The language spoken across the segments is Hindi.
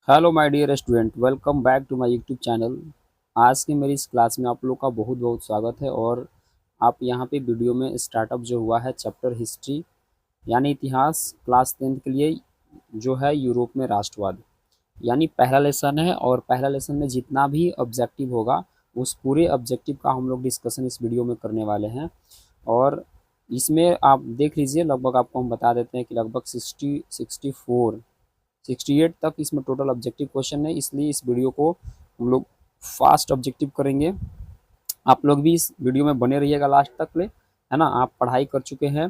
Hello my dear student, welcome back to my YouTube channel. आज की मेरी इस क्लास में आप लोग का बहुत बहुत स्वागत है। और आप यहाँ पे वीडियो में स्टार्टअप जो हुआ है चैप्टर हिस्ट्री यानी इतिहास क्लास 10th के लिए, जो है यूरोप में राष्ट्रवाद, यानी पहला लेसन है। और पहला लेसन में जितना भी ऑब्जेक्टिव होगा उस पूरे ऑब्जेक्टिव का हम लोग डिस्कशन इस वीडियो में करने वाले हैं। और इसमें आप देख लीजिए, लगभग आपको हम बता देते हैं कि लगभग 68 तक इसमें टोटल ऑब्जेक्टिव क्वेश्चन है, इसलिए इस वीडियो को हम लोग फास्ट ऑब्जेक्टिव करेंगे। आप लोग भी इस वीडियो में बने रहिएगा लास्ट तक ले, है ना। आप पढ़ाई कर चुके हैं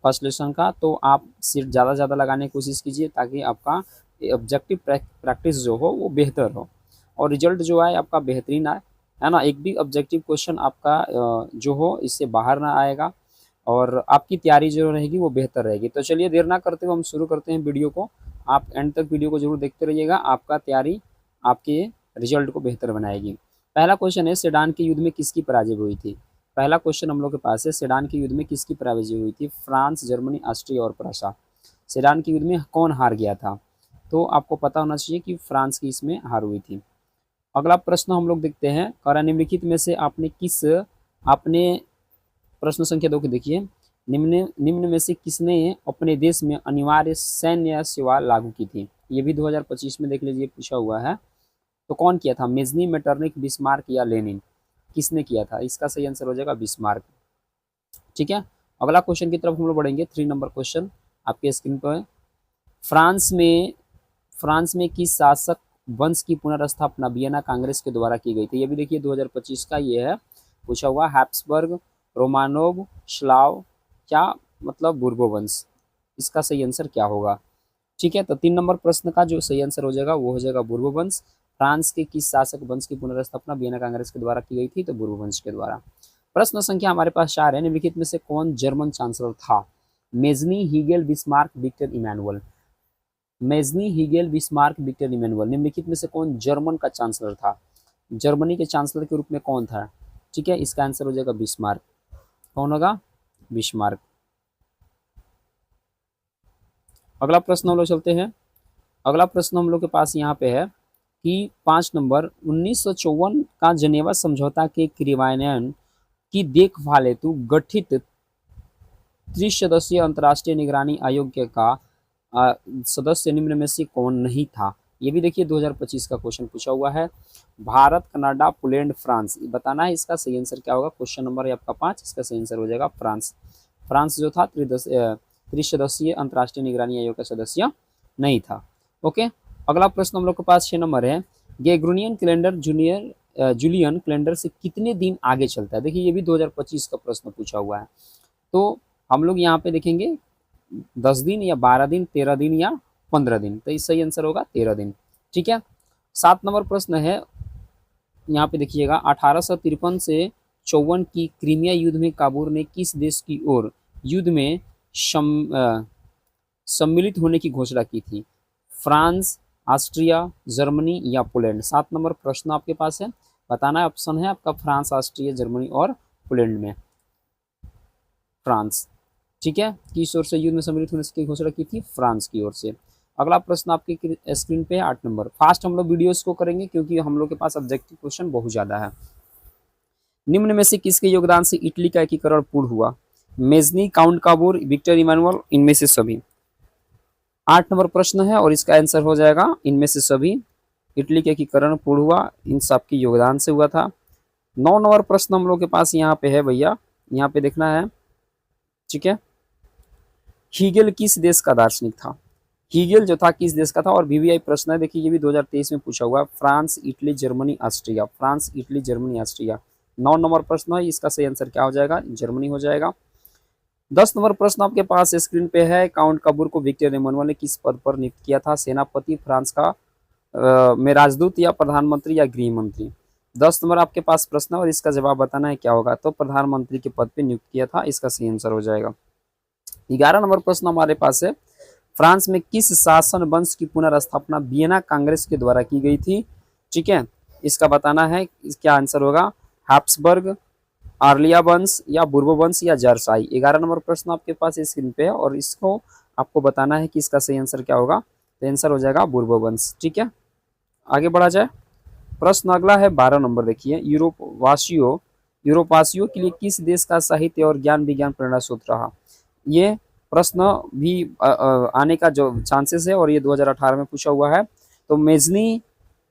फर्स्ट लेसन का, तो आप सिर्फ ज़्यादा से ज़्यादा लगाने की कोशिश कीजिए ताकि आपका ऑब्जेक्टिव प्रैक्टिस जो हो वो बेहतर हो और रिजल्ट जो आए आपका बेहतरीन आए, है ना। एक भी ऑब्जेक्टिव क्वेश्चन आपका जो हो इससे बाहर ना आएगा और आपकी तैयारी जो रहेगी वो बेहतर रहेगी। तो चलिए देर ना करते हुए हम शुरू करते हैं वीडियो को। आप एंड तक वीडियो को जरूर देखते रहिएगा, आपका तैयारी आपके रिजल्ट को बेहतर बनाएगी। पहला क्वेश्चन है, सेडान के युद्ध में किसकी पराजय हुई थी। पहला क्वेश्चन हम लोग के पास है, सेडान के युद्ध में किसकी पराजय हुई थी। फ्रांस, जर्मनी, ऑस्ट्रिया और प्रशा। सेडान के युद्ध में कौन हार गया था, तो आपको पता होना चाहिए कि फ्रांस की इसमें हार हुई थी। अगला प्रश्न हम लोग देखते हैं, करा निम्नलिखित में से आपने प्रश्न संख्या 2 को देखिए। निम्न निम्न में से किसने अपने देश में अनिवार्य सैन्य सेवा लागू की थी। ये भी 2025 में देख लीजिए पूछा हुआ है। तो कौन किया था, मेजनी, मेटरनिक, बिस्मार्क या लेनिन, किसने किया था। इसका सही आंसर हो जाएगा बिस्मार्क। ठीक है, अगला क्वेश्चन की तरफ हम लोग बढ़ेंगे। 3 नंबर क्वेश्चन आपके स्क्रीन पर। फ्रांस में फ्रांस में किस शासक वंश की पुनर्स्थापना वियना कांग्रेस के द्वारा की गई थी। ये भी देखिए 2025 का ये है पूछा हुआ। हैप्सबर्ग, रोमानोव, स्लाव, क्या मतलब बुर्बो वंश। इसका सही आंसर क्या होगा। ठीक है, तो 3 नंबर प्रश्न का जो सही आंसर हो जाएगा वो हो जाएगा बुर्बो वंश। फ्रांस के किस शासक वंश की पुनर्स्थापना वियना कांग्रेस के द्वारा की गई थी, तो बुर्बो वंश के द्वारा। प्रश्न संख्या हमारे पास 4 है, निम्नलिखित में से कौन जर्मन चांसलर था। Mazzini, Hegel, Bismarck, Victor Emmanuel. Mazzini, Hegel, Bismarck, Victor Emmanuel, निम्नलिखित में से कौन जर्मन का चांसलर था। जर्मनी के चांसलर के रूप में कौन था। ठीक है, इसका आंसर हो जाएगा बिस्मार्क। कौन होगा, बिस्मार्क। अगला प्रश्न हम लोग चलते हैं। अगला प्रश्न हम लोग के पास यहाँ पे है कि 5 नंबर 1954 का जनेवा समझौता के क्रियान्वयन की देखभाल हेतु गठित त्रिसदस्यीय अंतर्राष्ट्रीय निगरानी आयोग का सदस्य निम्न में से कौन नहीं था। ये भी देखिए 2025 का क्वेश्चन पूछा हुआ है। भारत, कनाडा, पोलैंड, फ्रांस, बताना है इसका सही आंसर क्या होगा। क्वेश्चन नंबर है आपका 5, इसका सही आंसर हो जाएगा फ्रांस। फ्रांस जो था त्रिसदस्यीय अंतर्राष्ट्रीय निगरानी आयोग का सदस्य नहीं था। ओके, अगला प्रश्न हम लोग के पास 6 नंबर है, ग्रेगोरियन कैलेंडर जूलियन कैलेंडर से कितने दिन आगे चलता है। देखिए ये भी 2025 का प्रश्न पूछा हुआ है। तो हम लोग यहाँ पे देखेंगे 10 दिन या 12 दिन, 13 दिन या 15 दिन, तो इस सही आंसर होगा 13 दिन। ठीक है, 7 नंबर प्रश्न है, यहाँ पे देखिएगा 1853 से 54 की क्रीमिया युद्ध में काबूल ने किस देश की ओर युद्ध में सम्मिलित होने की घोषणा की थी। फ्रांस, ऑस्ट्रिया, जर्मनी या पोलैंड। 7 नंबर प्रश्न आपके पास है, बताना है। ऑप्शन है आपका फ्रांस, ऑस्ट्रिया, जर्मनी और पोलैंड में फ्रांस। ठीक है, किस ओर से युद्ध में सम्मिलित होने की घोषणा की थी, फ्रांस की ओर से। अगला प्रश्न आपके स्क्रीन पे है 8 नंबर। फास्ट हम लोग वीडियोस को करेंगे क्योंकि हम लोग के पास ऑब्जेक्टिव क्वेश्चन बहुत ज्यादा है। निम्न में से किसके योगदान से इटली का एकीकरण पूर्ण हुआ। Mazzini, Count Cavour, Victor Emmanuel, इनमें से सभी। 8 नंबर प्रश्न है और इसका आंसर हो जाएगा इनमें से सभी। इटली का एकीकरण पूर्ण हुआ इन सबके योगदान से हुआ था। 9 नंबर प्रश्न हम लोग के पास यहाँ पे है भैया, यहाँ पे देखना है। ठीक है, हीगेल किस देश का दार्शनिक था। हीगेल जो था किस देश का था। और वीवीआई प्रश्न है, देखिए ये भी 2023 में पूछा हुआ है। France, Italy, Germany, Austria. France, Italy, Germany, Austria. 9 number प्रश्न है, इसका सही आंसर क्या हो जाएगा, जर्मनी हो जाएगा। 10 नंबर प्रश्न आपके पास स्क्रीन पे है, काउंट काबूर को विक्टर इमानुअल ने किस पद पर नियुक्त किया था। सेनापति, फ्रांस का में राजदूत या प्रधानमंत्री या गृह मंत्री। 10 नंबर आपके पास प्रश्न और इसका जवाब बताना है क्या होगा। तो प्रधानमंत्री के पद पर नियुक्त किया था, इसका सही आंसर हो जाएगा। 11 नंबर प्रश्न हमारे पास है, फ्रांस में किस शासन वंश की पुनर्स्थापना वियना कांग्रेस के द्वारा की गई थी। ठीक है, इसका बताना है क्या आंसर होगा। हैप्सबर्ग, आर्लिया वंश या बुर्बो वंश या जर्साई। 11 नंबर प्रश्न आपके पास स्क्रीन पे है और इसको आपको बताना है कि इसका सही आंसर क्या होगा। तो आंसर हो जाएगा बुर्बो वंश। ठीक है, आगे बढ़ा जाए। प्रश्न अगला है 12 नंबर, देखिए यूरोपवासियों के लिए किस देश का साहित्य और ज्ञान विज्ञान प्रेरणा स्रोत रहा। ये प्रश्न भी आने का जो चांसेस है, और ये 2018 में पूछा हुआ है। तो मेजनी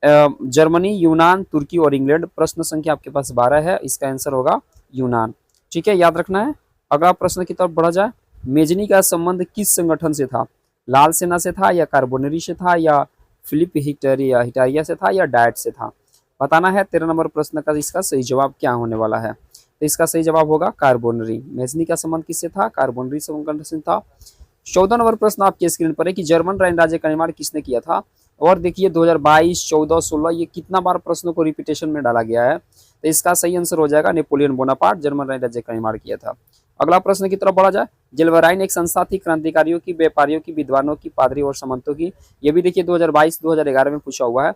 जर्मनी, यूनान, तुर्की और इंग्लैंड। प्रश्न संख्या आपके पास 12 है, इसका आंसर होगा यूनान। ठीक है, याद रखना है। अगला प्रश्न की तरफ बढ़ा जाए। मेजनी का संबंध किस संगठन से था। लाल सेना से था, या कार्बोनरी से था, या फिलिप हिटारिया से था, या डायट से था। बताना है 13 नंबर प्रश्न का इसका सही जवाब क्या होने वाला है। तो इसका सही जवाब होगा कार्बोनरी। मेजनी का संबंध किससे था, कार्बोनरी संगठन से था। 14 नंबर प्रश्न आपकी स्क्रीन पर है कि जर्मन रैन राज्य का निर्माण किसने किया था। और देखिए 2022, 14, 16 ये कितना बार प्रश्नों को रिपीटेशन में डाला गया है। तो इसका सही आंसर हो जाएगा नेपोलियन बोनापार्ट, जर्मन रैन राज्य का निर्माण किया था। अगला प्रश्न की तरफ बढ़ा जाए। जेल्वराइन एक संस्था थी क्रांतिकारियों की, व्यापारियों की, विद्वानों की, पादरी और सामंतों की। ये भी देखिए 2022, 2011 में पूछा हुआ है।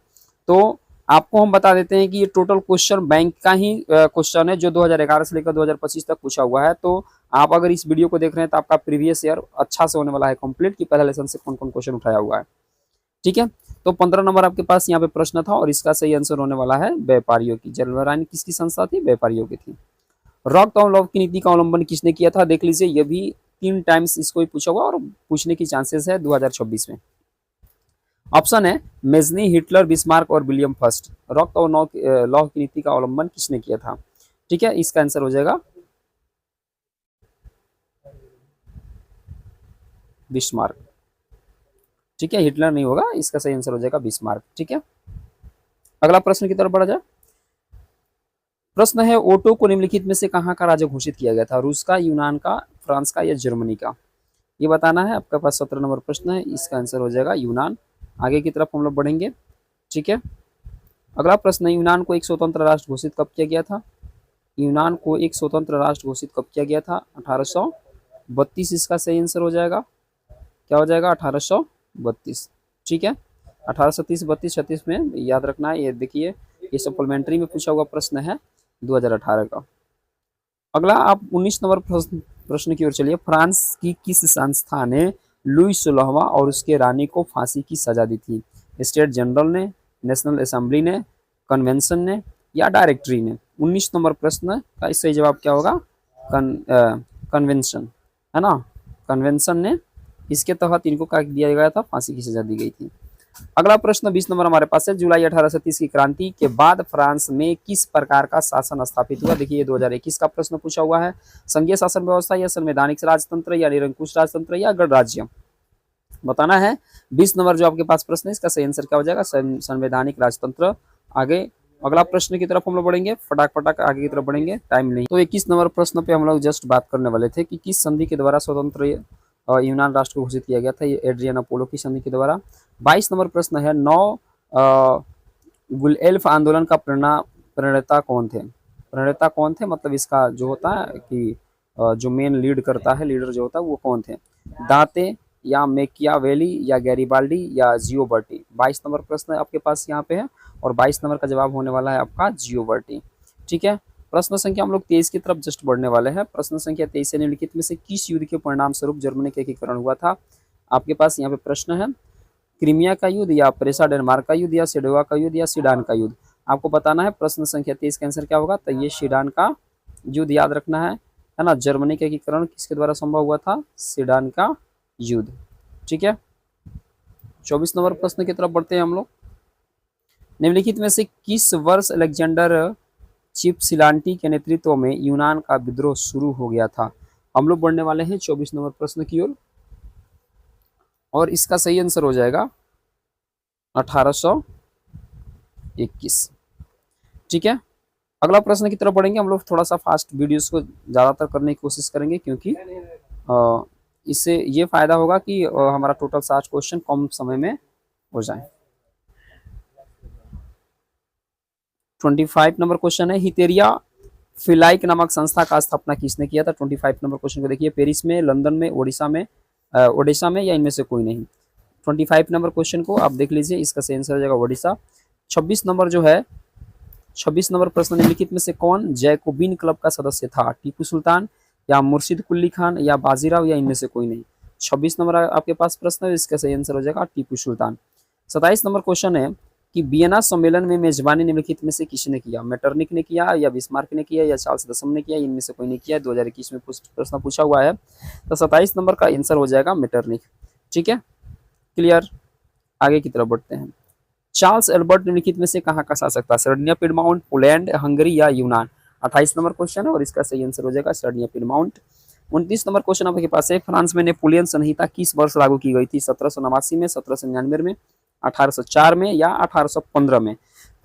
तो आपको हम बता देते हैं कि ये टोटल क्वेश्चन बैंक का ही क्वेश्चन है, जो 2011 से लेकर 2025 तक पूछा हुआ है। तो आप अगर इस वीडियो को देख रहे हैं तो आपका प्रीवियस ईयर अच्छा से होने वाला है कंप्लीट, कि पहला लेसन से कौन कौन क्वेश्चन उठाया हुआ है। ठीक है, तो 15 नंबर आपके पास यहाँ पे प्रश्न था, और इसका सही आंसर होने वाला है व्यापारियों की। जेल्वराइन किसकी संस्था थी, व्यापारियों की थी। रॉक टाउन लॉ की नीति का अवलंबन किसने किया था। देख लीजिए, ये भी 3 टाइम्स इसको ही पूछा हुआ और पूछने की चांसेस है 2026 में। ऑप्शन है मेजनी, हिटलर, बिस्मार्क और William first. Rock town law की नीति का अवलंबन किसने किया था। ठीक है, इसका आंसर हो जाएगा बिस्मार्क। ठीक है, हिटलर नहीं होगा, इसका सही आंसर हो जाएगा बिस्मार्क। ठीक है, अगला प्रश्न की तरफ बढ़ा जाए। प्रश्न है ओटो को निम्नलिखित में से कहाँ का राजा घोषित किया गया था। रूस का, यूनान का, फ्रांस का, या जर्मनी का। ये बताना है। आपके पास 17 नंबर प्रश्न है, इसका आंसर हो जाएगा यूनान। आगे की तरफ हम लोग बढ़ेंगे। ठीक है, अगला प्रश्न है यूनान को एक स्वतंत्र राष्ट्र घोषित कब किया गया था। यूनान को एक स्वतंत्र राष्ट्र घोषित कब किया गया था। 1832 इसका सही आंसर हो जाएगा। क्या हो जाएगा, 1832। ठीक है, 1830, 32, 36 में याद रखना है। ये देखिए, ये सप्लीमेंट्री में पूछा हुआ प्रश्न है 2018 का। अगला आप 19 नंबर प्रश्न की ओर चलिए। फ्रांस की किस संस्था ने लुई 16वां और उसके रानी को फांसी की सजा दी थी। स्टेट जनरल ने, नेशनल असेंबली ने, कन्वेंशन ने, या डायरेक्टरी ने। 19 नंबर प्रश्न का सही जवाब क्या होगा, कन्वेंशन, है ना। कन्वेंशन ने, इसके तहत इनको क्या दिया गया था, फांसी की सजा दी गई थी। अगला प्रश्न 20 नंबर हमारे पास है। जुलाई 1830 की क्रांति के बाद फ्रांस में किस प्रकार का शासन स्थापित हुआ। देखिए, ये 2021 का प्रश्न पूछा हुआ है। संघीय शासन व्यवस्था, या संवैधानिक राजतंत्र, या निरंकुश राजतंत्र, या गणराज्य। बताना है। 20 नंबर जो आपके पास प्रश्न है, इसका सही आंसर क्या हो जाएगा, संवैधानिक राजतंत्र। आगे अगला प्रश्न की तरफ हम लोग बढ़ेंगे, फटाक आगे की तरफ बढ़ेंगे, टाइम नहीं। तो 21 नंबर प्रश्न पे हम लोग जस्ट बात करने वाले थे कि किस संधि के द्वारा स्वतंत्र यूनान राष्ट्र को घोषित किया गया था। ये एड्रियन अपोलो की संधि के द्वारा। 22 नंबर प्रश्न है, 9 गुलेल्फ आंदोलन का प्रणेता कौन थे। प्रणेता कौन थे, मतलब इसका जो होता है कि जो मेन लीड करता है, लीडर जो होता है वो कौन थे। दांते, या मेकियावेली, या गैरिबाल्डी, या जियोबर्टी। 22 नंबर प्रश्न आपके पास यहाँ पे है, और 22 नंबर का जवाब होने वाला है आपका जियोबर्टी। ठीक है, प्रश्न संख्या हम लोग 23 की तरफ जस्ट बढ़ने वाले हैं। प्रश्न संख्या 23 से निम्नलिखित में से किस युद्ध के परिणाम स्वरूप जर्मनी का एकीकरण हुआ था। आपके पास यहाँ पे प्रश्न है, क्रीमिया का युद्ध, या प्रेसा डेनमार्क का युद्ध, या सेडोवा का युद्ध, या सीडान का युद्ध। आपको बताना है प्रश्न संख्या 23 का आंसर क्या होगा। तो ये सीडान का युद्ध याद रखना है ना। जर्मनी का एकीकरण किसके द्वारा संभव हुआ था, सीडान का युद्ध। ठीक है, 24 नंबर प्रश्न की तरफ बढ़ते हैं हम लोग। निम्नलिखित में से किस वर्ष अलेक्जेंडर चिपसिलांटी के नेतृत्व में यूनान का विद्रोह शुरू हो गया था। हम लोग बढ़ने वाले हैं 24 नंबर प्रश्न की ओर, और इसका सही आंसर हो जाएगा 1821। ठीक है, अगला प्रश्न की तरफ बढ़ेंगे हम लोग। थोड़ा सा फास्ट वीडियोस को ज़्यादातर करने की कोशिश करेंगे, क्योंकि इससे ये फायदा होगा कि हमारा टोटल 60 क्वेश्चन कम समय में हो जाए। 25 नंबर क्वेश्चन है, हितेरिया फिलाइक नामक संस्था का स्थापना किसने किया था। 25 नंबर क्वेश्चन को देखिए, पेरिस में, लंदन में, ओडिशा में, या इनमें से कोई नहीं। 25 नंबर क्वेश्चन को आप देख लीजिए, इसका सही आंसर हो जाएगा ओडिशा। 26 नंबर जो है, 26 नंबर प्रश्न, निम्नलिखित में से कौन जैकोबिन क्लब का सदस्य था। टीपू सुल्तान, या मुर्शिद कुल्ली खान, या बाजीराव, या इनमें से कोई नहीं। 26 नंबर आपके पास प्रश्न है, इसका सही आंसर हो जाएगा टीपू सुल्तान। 27 नंबर क्वेश्चन है, कि वियना सम्मेलन में मेजबानी निम्नलिखित में से किसने किया? मेटरनिक ने किया या बिस्मार्क ने किया या चार्ल्स दशम ने किया? इनमें से कोई ने किया। 2021 में प्रश्न पूछा हुआ है। तो 27 नंबर का आंसर हो जाएगा मेटरनिक। ठीक है, क्लियर। आगे की तरफ बढ़ते हैं। चार्ल्स एल्बर्ट निम्नलिखित में से कहाँ का शासक था? सर्डिनिया, पिडमाउंट, पोलैंड, हंगरी या यूनान? 28 नंबर क्वेश्चन है और इसका सही आंसर हो जाएगा सर्डिनिया, पिडमाउंट। 29 नंबर क्वेश्चन आपके पास है। फ्रांस में नेपोलियन संहिता किस वर्ष लागू की गई थी? 1789 में, 1799 में, 1804 में या 1815 में?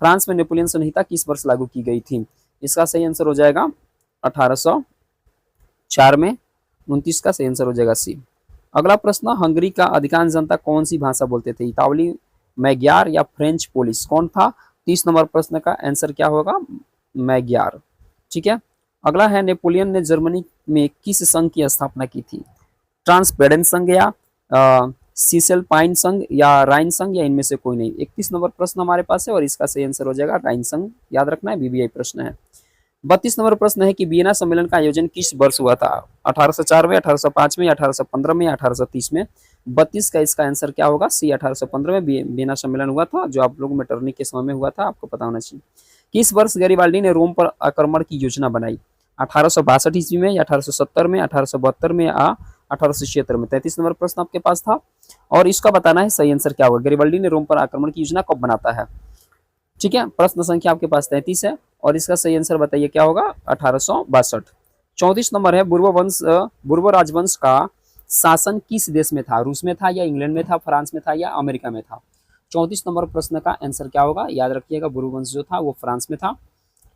फ्रांस में नेपोलियन संहिता किस वर्ष लागू की गई थी? इसका सही आंसर हो जाएगा 1804 में। 29 का सही आंसर हो जाएगा सी। अगला प्रश्न, हंगरी का अधिकांश जनता कौन सी भाषा बोलते थे? इतावली, मैग्यार या फ्रेंच, पोलिश? कौन था? 30 नंबर प्रश्न का आंसर क्या होगा? मैग्यार। ठीक है। अगला है, नेपोलियन ने जर्मनी में किस संघ की स्थापना की थी? ट्रांसपेडेंट संघ या सीसेल पाइन संघ या राइन संघ या इनमें से कोई नहीं? 31 नंबर प्रश्न हमारे पास है और इसका सही आंसर हो जाएगा राइन संघ। याद रखना है, बीबीआई प्रश्न है। 32 नंबर प्रश्न है कि वियना सम्मेलन का आयोजन किस वर्ष हुआ था? 1804 में, 1805 में, 1815 में या 1830 में? 32 का इसका आंसर क्या होगा? सी, 1815 में वियना सम्मेलन हुआ था, जो आप लोग मेटरनिक के समय में हुआ था, आपको पता होना चाहिए। किस वर्ष गैरिबाल्डी ने रोम पर आक्रमण की योजना बनाई? 1862 ईस्वी में या 1870 में, 1872 में या 1876 में? 33 नंबर प्रश्न आपके पास था और इसका बताना है सही आंसर क्या होगा। गैरिबाल्डी ने रोम पर आक्रमण की योजना कब बनाता है? ठीक है, प्रश्न संख्या आपके पास 33 है और इसका सही आंसर बताइए क्या होगा? 1862। 34 नंबर है, बुर्बो राजवंश का शासन किस देश में था? रूस में था या इंग्लैंड में था, फ्रांस में था या अमेरिका में था? 34 नंबर प्रश्न का आंसर क्या होगा? याद रखिएगा, बुर्बो वंश जो था वो फ्रांस में था।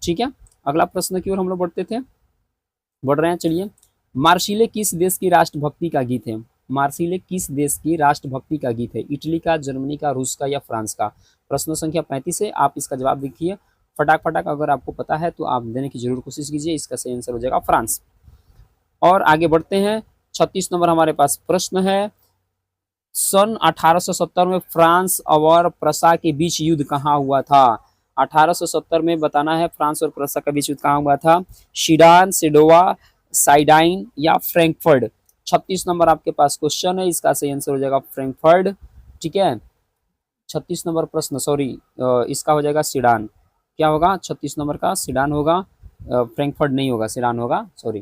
ठीक है, अगला प्रश्न की ओर हम लोग बढ़ रहे हैं। चलिए, मार्सिले किस देश की राष्ट्रभक्ति का गीत है? मार्सिले किस देश की राष्ट्रभक्ति का गीत है? इटली का, जर्मनी का, रूस का या फ्रांस का? प्रश्न संख्या 35 है, आप इसका जवाब देखिए फटाक। अगर आपको पता है तो आप देने की जरूर कोशिश कीजिए। इसका सही आंसर हो जाएगा फ्रांस। और आगे बढ़ते हैं। 36 नंबर हमारे पास प्रश्न है, सन 1870 में फ्रांस और प्रसा के बीच युद्ध कहाँ हुआ था? 1870 में बताना है फ्रांस और प्रसा के बीच युद्ध कहाँ हुआ था? शीडान, सेडोवा, साइडाइन या फ्रैंकफर्ट? 36 नंबर आपके पास क्वेश्चन है, इसका सही आंसर हो जाएगा फ्रैंकफर्ट। ठीक है, 36 नंबर प्रश्न, सॉरी, इसका हो जाएगा सीडान। क्या होगा? 36 नंबर का सीडान होगा, फ्रैंकफर्ट नहीं होगा, सीडान होगा, सॉरी।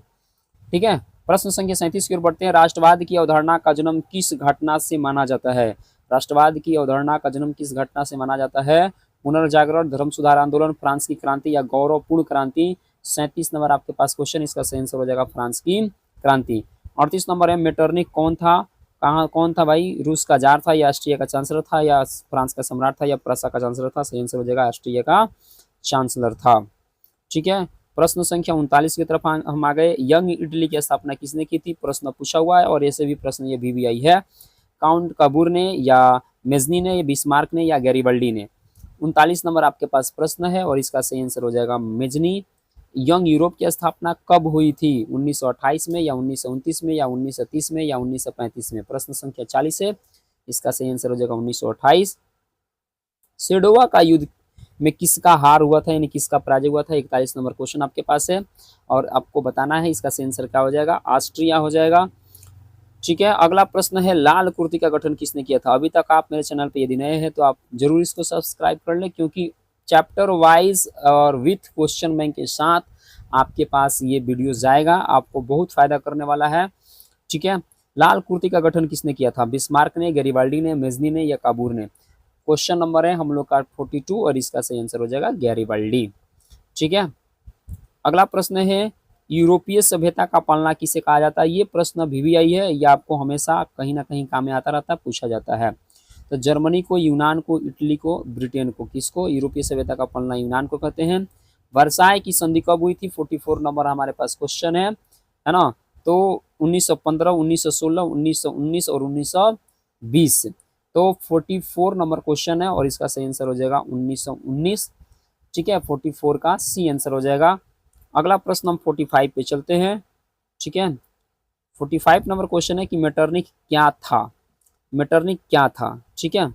ठीक है, प्रश्न संख्या 37 की ओर बढ़ते हैं। राष्ट्रवाद की अवधारणा का जन्म किस घटना से माना जाता है? राष्ट्रवाद की अवधारणा का जन्म किस घटना से माना जाता है? पुनर्जागरण, धर्म सुधार आंदोलन, फ्रांस की क्रांति या गौरवपूर्ण क्रांति? 37 नंबर आपके पास क्वेश्चन, इसका सही आंसर हो जाएगा फ्रांस की क्रांति। 38 नंबर है, मेटरनिक कौन था? कौन था भाई? रूस का जार था या ऑस्ट्रिया का चांसलर था या फ्रांस का सम्राट था या प्रसा का चांसलर था? सही आंसर हो जाएगा ऑस्ट्रिया का चांसलर था। ठीक है, प्रश्न संख्या 39 की तरफ हम आ गए। यंग इटली की स्थापना किसने की थी? प्रश्न पूछा हुआ है और ऐसे भी प्रश्न ये बीबीआई है। काउंट काबूर ने या मेजनी ने या बिस्मार्क ने या गैरिबाल्डी ने? 39 नंबर आपके पास प्रश्न है और इसका सही आंसर हो जाएगा मेजनी। यंग यूरोप की स्थापना कब हुई थी? 1928 में या 1929 में या 1930 में या 1935 में? प्रश्न संख्या 40 है, इसका सही आंसर हो जाएगा 1928। सेडोवा का युद्ध में किसका हार हुआ था, यानी किसका पराजय हुआ था? 41 नंबर क्वेश्चन आपके पास है और आपको बताना है इसका सही आंसर क्या हो जाएगा? ऑस्ट्रिया हो जाएगा। ठीक है, अगला प्रश्न है, लाल कुर्ती का गठन किसने किया था? अभी तक आप मेरे चैनल पे यदि नए हैं तो आप जरूर इसको सब्सक्राइब कर लें, क्योंकि चैप्टर वाइज और विथ क्वेश्चन बैंक के साथ आपके पास ये वीडियो जाएगा, आपको बहुत फायदा करने वाला है। ठीक है, लाल कुर्ती का गठन किसने किया था? बिस्मार्क ने, गैरिबाल्डी ने, मेजनी ने या काबूर ने? क्वेश्चन नंबर है हम लोग का 42 और इसका सही आंसर हो जाएगा गैरिबाल्डी। ठीक है, अगला प्रश्न है, यूरोपीय सभ्यता का पालना किसे कहा जाता है? ये प्रश्न बीबीआई है, ये आपको हमेशा कहीं ना कहीं काम में आता रहता है, पूछा जाता है। तो जर्मनी को, यूनान को, इटली को, ब्रिटेन को? किसको यूरोपीय सभ्यता का पालना? यूनान को कहते हैं। वर्साय की संधि कब हुई थी? 44 नंबर हमारे पास क्वेश्चन है ना। तो 1915, 1916, 1919 और 1920। तो 44 नंबर क्वेश्चन है और इसका सही आंसर हो जाएगा 1919। ठीक है, 44 का सी आंसर हो जाएगा। अगला प्रश्न हम 45 पे चलते हैं। ठीक है, 45 नंबर क्वेश्चन है कि मेटरनिक क्या था? मेटरनिक क्या था? ठीक है,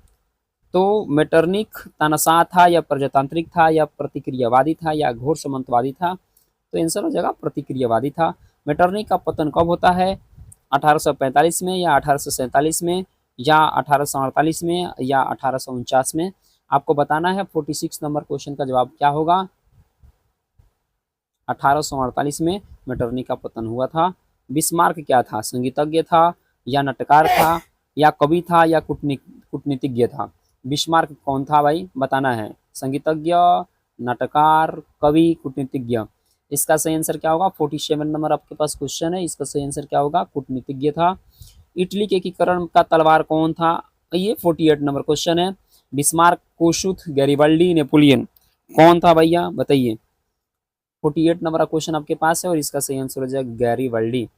तो मेटरनिक तानाशाह था या प्रजातांत्रिक था या प्रतिक्रियावादी था या घोर सामंतवादी था? तो आंसर हो जाएगा प्रतिक्रियावादी था। मेटरनिक का पतन कब होता है? 1845 में या 1847 में या 1848 में या 1849 में? आपको बताना है 46 नंबर क्वेश्चन का जवाब क्या होगा। 1848 में मेटरनी का पतन हुआ था। बिस्मार्क क्या था, संगीतज्ञ था या नाटककार था या कवि था या कूटनीतिज्ञ था। बिस्मार्क कौन था भाई, बताना है। संगीतज्ञ, नाटककार, कवि, कूटनीतिज्ञ। इसका सही आंसर क्या होगा। 47 नंबर आपके पास क्वेश्चन है, इसका सही आंसर क्या होगा, कूटनीतिज्ञ था। इटली के एकीकरण का तलवार कौन था, ये 48 नंबर क्वेश्चन है। बिस्मार्क, कोशुथ, गैरिबल्डी, नेपोलियन, कौन था भैया बताइए। 48 नंबर का क्वेश्चन आपके पास है और इसका सही आंसर हो जाएगा गैरिबल्डी।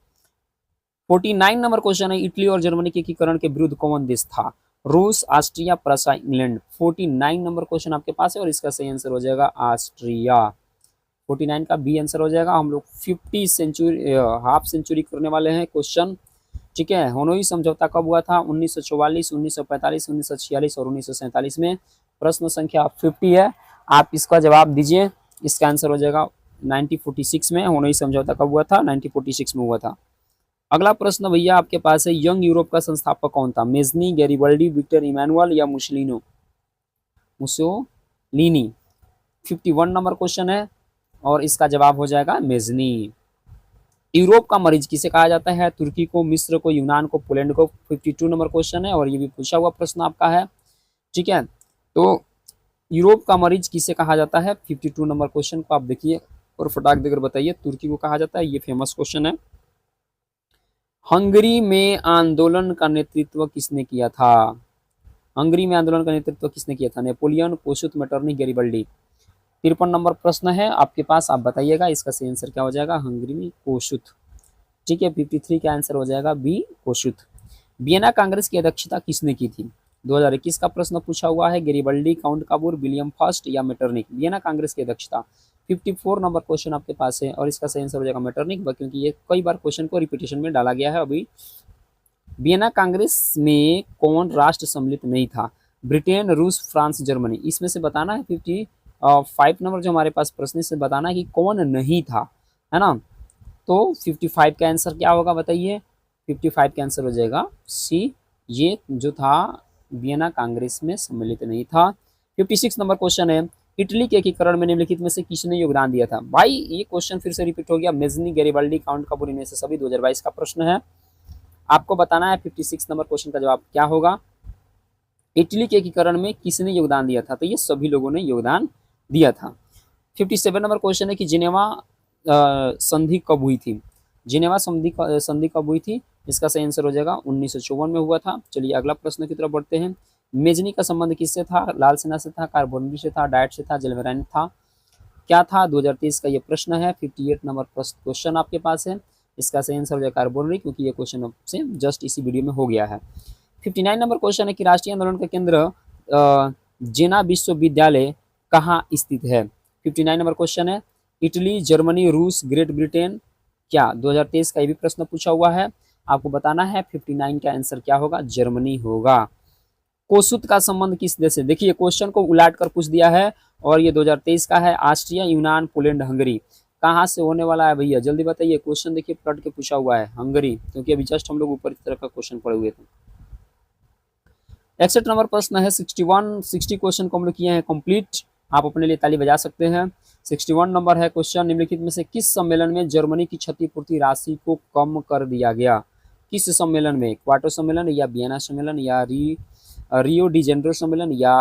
49 नंबर क्वेश्चन है, इटली और जर्मनी के एकीकरण के विरुद्ध कौन देश था। रूस, ऑस्ट्रिया, प्रसा, इंग्लैंड। 49 नंबर क्वेश्चन आपके पास है और इसका सही आंसर हो जाएगा ऑस्ट्रिया। 49 का बी आंसर हो जाएगा। हम लोग 50 सेंचुरी हाफ सेंचुरी करने वाले हैं क्वेश्चन, ठीक है। हनोई समझौता कब हुआ था, 1944, 1945, 1946 और 1947 में। प्रश्न संख्या 50 है, आप इसका जवाब दीजिए। इसका आंसर हो जाएगा 1946 में। हनोई समझौता कब हुआ था, 1946 में हुआ था। अगला प्रश्न भैया आपके पास है, यंग यूरोप का संस्थापक कौन था। मेजनी, गैरिबल्डी, विक्टर इमैनुअल या मुसोलिनी। 51 नंबर क्वेश्चन है और इसका जवाब हो जाएगा मेजनी। यूरोप का मरीज किसे कहा जाता है, तुर्की को, मिस्र को, यूनान को, पोलैंड को। 52 नंबर क्वेश्चन है और ये भी पूछा हुआ प्रश्न आपका है, ठीक है। तो यूरोप का मरीज किसे कहा जाता है, 52 नंबर क्वेश्चन को आप देखिए और फटाक देकर बताइए। तुर्की को कहा जाता है, ये फेमस क्वेश्चन है। हंगरी में आंदोलन का नेतृत्व किसने किया था। हंगरी में आंदोलन का नेतृत्व किसने किया था, नेपोलियन, कोशुत, मेटरनी, गैरिबल्डी। 53 नंबर प्रश्न है आपके पास, आप बताइएगा इसका सही आंसर क्या हो जाएगा, हंगरी में कोशुत, ठीक है। 53 का आंसर हो जाएगा बी, कोशुत। वियना कांग्रेस की अध्यक्षता किसने की थी, 2021 का प्रश्न पूछा हुआ है। गैरिबल्डी, काउंट काबूर, विलियम फर्स्ट या मेटरनिक। वियना कांग्रेस की अध्यक्षता। 54 नंबर क्वेश्चन आपके पास है और इसका सही आंसर हो जाएगा मेटरनिक, क्योंकि ये कई बार क्वेश्चन को रिपीटेशन में डाला गया है अभी। वियना कांग्रेस में कौन राष्ट्र सम्मिलित नहीं था, ब्रिटेन, रूस, फ्रांस, जर्मनी। इसमें से बताना है 55 नंबर जो हमारे पास प्रश्न से बताना है कि कौन नहीं था, है ना। तो 55 का आंसर क्या होगा बताइए। 55 का आंसर हो जाएगा सी, ये जो था वियना कांग्रेस में सम्मिलित नहीं था। 56 नंबर क्वेश्चन है, इटली के एकीकरण में निम्नलिखित में से किसने योगदान दिया था। भाई ये क्वेश्चन फिर से रिपीट हो गया। मेजनी, गैरिबल्डी, काउंट काबूर, इनमें से सभी 2022 का प्रश्न है। आपको बताना है 56 नंबर क्वेश्चन का जवाब क्या होगा। इटली के एकीकरण में किसने योगदान दिया था, तो ये सभी लोगों ने योगदान दिया था। 57 नंबर क्वेश्चन है कि जिनेवा संधि कब हुई थी। जिनेवा संधि कब हुई थी, इसका सही आंसर हो जाएगा 1954 में हुआ था। चलिए अगला प्रश्न की तरफ बढ़ते हैं। मेजनी का संबंध किससे था, लाल सेना से था, कार्बोनरी से था, डाइट से था, जलवेराइन था, क्या था। 2023 का ये प्रश्न है। 58 नंबर क्वेश्चन आपके पास है, इसका सही आंसर हो जाएगा कार्बोनरी, क्योंकि ये क्वेश्चन आपसे जस्ट इसी वीडियो में हो गया है। 59 नंबर क्वेश्चन है कि राष्ट्रीय आंदोलन का केंद्र जेना विश्वविद्यालय कहाँ स्थित है। 59 नंबर क्वेश्चन है, इटली, जर्मनी, रूस, ग्रेट ब्रिटेन क्या। 2023 का ये भी प्रश्न पूछा हुआ है, आपको बताना है 59 का आंसर क्या होगा, जर्मनी होगा। कोसुत का संबंध किस देश से, देखिए क्वेश्चन को उलाट कर पूछ दिया है और ये 2023 का है। ऑस्ट्रिया, यूनान, पोलैंड, हंगरी, कहाँ से होने वाला है भैया जल्दी बताइए। क्वेश्चन देखिए पलट के पूछा हुआ है, हंगरी, क्योंकि अभी जस्ट हम लोग ऊपर की तरफ का क्वेश्चन पढ़े हुए थे। 61 नंबर प्रश्न है। 60 क्वेश्चन को हम लोग किए हैं कंप्लीट, आप अपने लिए ताली बजा सकते हैं। 61 नंबर है क्वेश्चन, निम्नलिखित में से किस सम्मेलन में जर्मनी की क्षतिपूर्ति राशि को कम कर दिया गया। किस सम्मेलन में, क्वाटो सम्मेलन या वियना सम्मेलन या रियो डी जेनेरो सम्मेलन या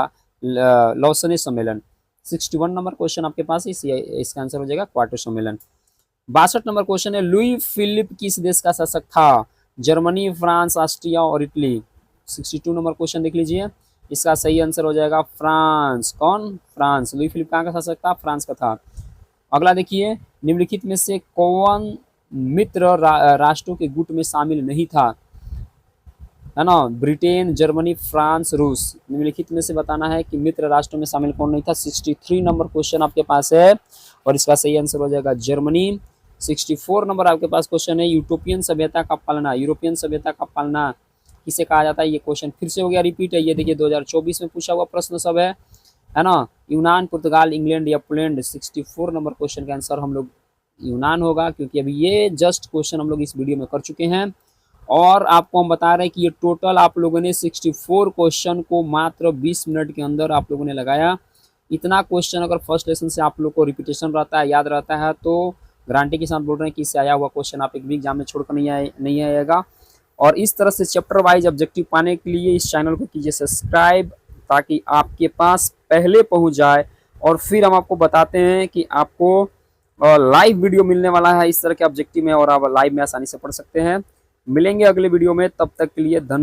लॉसने सम्मेलन। 61 नंबर क्वेश्चन आपके पास है, इसका आंसर हो जाएगा क्वाटो सम्मेलन। 62 नंबर क्वेश्चन है, लुई फिलिप किस देश का शासक था, जर्मनी, फ्रांस, ऑस्ट्रिया और इटली। 62 नंबर क्वेश्चन देख लीजिए, इसका सही आंसर हो जाएगा फ्रांस। कौन, फ्रांस। लुई फिलिप कहाँ का शासक था, फ्रांस का था। अगला देखिए, निम्नलिखित में से कौन मित्र राष्ट्रों के गुट में शामिल नहीं था, है ना। ब्रिटेन, जर्मनी, फ्रांस, रूस, निम्नलिखित में से बताना है कि मित्र राष्ट्रों में शामिल कौन नहीं था। 63 नंबर क्वेश्चन आपके पास है और इसका सही आंसर हो जाएगा जर्मनी। 64 नंबर आपके पास क्वेश्चन है, यूरोपियन सभ्यता का पालना, यूरोपियन सभ्यता का पालना किसे कहा जाता है। ये क्वेश्चन फिर से हो गया रिपीट है, ये देखिए 2024 में पूछा हुआ प्रश्न सब है ना। यूनान, पुर्तगाल, इंग्लैंड या पोलैंड। 64 नंबर क्वेश्चन का आंसर हम लोग यूनान होगा, क्योंकि अभी ये जस्ट क्वेश्चन हम लोग इस वीडियो में कर चुके हैं और आपको हम बता रहे हैं कि ये टोटल आप लोगों ने 64 क्वेश्चन को मात्र 20 मिनट के अंदर आप लोगों ने लगाया। इतना क्वेश्चन अगर फर्स्ट लेसन से आप लोग को रिपीटेशन रहता है, याद रहता है, तो गारंटी के साथ बोल रहे हैं कि इससे आया हुआ क्वेश्चन आप एक भी एग्जाम में छोड़कर नहीं आएगा। और इस तरह से चैप्टर वाइज ऑब्जेक्टिव पाने के लिए इस चैनल को कीजिए सब्सक्राइब, ताकि आपके पास पहले पहुंच जाए। और फिर हम आपको बताते हैं कि आपको लाइव वीडियो मिलने वाला है इस तरह के ऑब्जेक्टिव में, और आप लाइव में आसानी से पढ़ सकते हैं। मिलेंगे अगले वीडियो में, तब तक के लिए धन्यवाद।